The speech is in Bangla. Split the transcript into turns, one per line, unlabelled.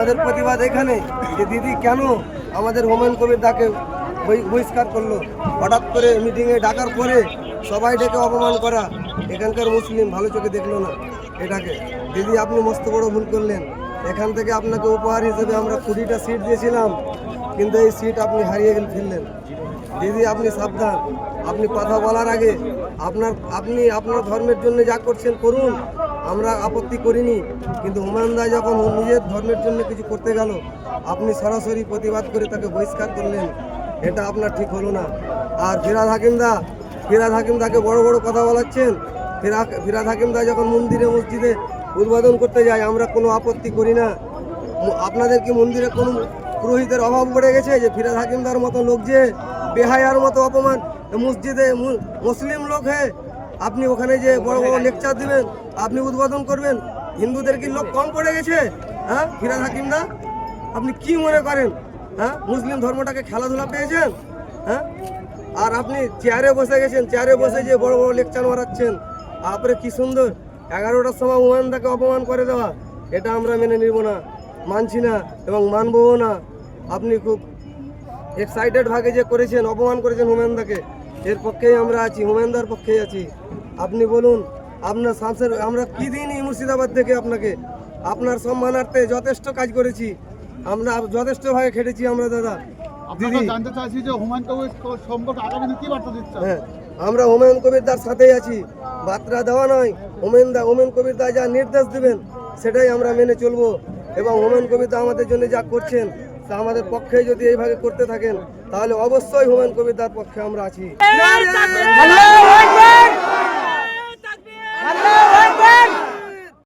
আমাদের প্রতিবাদ এখানে যে দিদি কেন আমাদের হুমায়ুন কবির দাকে বহিষ্কার করলো, হঠাৎ করে মিটিংয়ে ডাকার পরে সবাই ডেকে অপমান করা, এখানকার মুসলিম ভালো চোখে দেখলো না এটাকে। দিদি আপনি মস্ত বড় ভুল করলেন। এখান থেকে আপনাকে উপহার হিসেবে আমরা 20টা সিট দিয়েছিলাম, কিন্তু এই সিট আপনি হারিয়ে ফেললেন। দিদি আপনি সাবধান, আপনি কথা বলার আগে আপনি আপনার ধর্মের জন্য যা করছেন করুন, আমরা আপত্তি করিনি, কিন্তু হুমায়ুন দা যখন নিজের ধর্মের জন্য কিছু করতে গেল আপনি সরাসরি প্রতিবাদ করে তাকে বহিষ্কার করলেন, এটা আপনার ঠিক হলো না। আর ফিরাদ হাকিম দাকে বড় বড় কথা বলাচ্ছেন। ফিরাদ হাকিম দা যখন মন্দিরে মসজিদে উদ্বোধন করতে যায় আমরা কোনো আপত্তি করি না। আপনাদের কি মন্দিরে কোনো পুরোহিতের অভাব পড়ে গেছে যে ফিরাদ হাকিমদার মতো লোক যে বেহায়ার মতো অপমান মসজিদে মুসলিম লোক হয়ে আপনি ওখানে যে বড় বড় লেকচার দিবেন, আপনি উদ্বোধন করবেন, হিন্দুদের কি লোক কম পড়ে গেছে? হ্যাঁ ফিরাদ হাকিমদা, আপনি কি মনে করেন? হ্যাঁ মুসলিম ধর্মটাকে খেলাধুলা পেয়েছেন? হ্যাঁ আর আপনি চেয়ারে বসে গেছেন, চেয়ারে বসে যে বড় বড় লেকচার মারাচ্ছেন, আপনি কি সুন্দর 11টার সময় হুমায়ুন দাকে অপমান করে দেওয়া, এটা আমরা মেনে নিব না, মানছি না এবং মানবও না। আপনি খুব এক্সাইটেড ভাগে যে করেছেন, অপমান করেছেন হুমায়ুন দাকে, এর পক্ষেই আমরা আছি, হুমায়ুন দার পক্ষেই আছি। আপনি বলুন আপনার সামসের আমরা কি দিইনি মুর্শিদাবাদ থেকে আপনাকে, আপনার সম্মানার্থে যথেষ্ট কাজ করেছি, আমরা যথেষ্ট ভাবে খেটেছি আমরা দাদা। দিদি
জানতে চাইছি যে হুমায়ুন কবির সম্পর্কে আগামী দিনে কি বার্তা দিচ্ছেন?
হ্যাঁ আমরা হুমায়ুন কবির দার সাথেই আছি, বার্তা দেওয়া নয়, হুমায়ুন কবির দা যা নির্দেশ দেবেন সেটাই আমরা মেনে চলবো। এবং হুমায়ুন কবির দা আমাদের জন্য যা করছেন তা আমাদের পক্ষে যদি এইভাবে করতে থাকেন তাহলে অবশ্যই হুমায়ুন কবির দার পক্ষে আমরা আছি।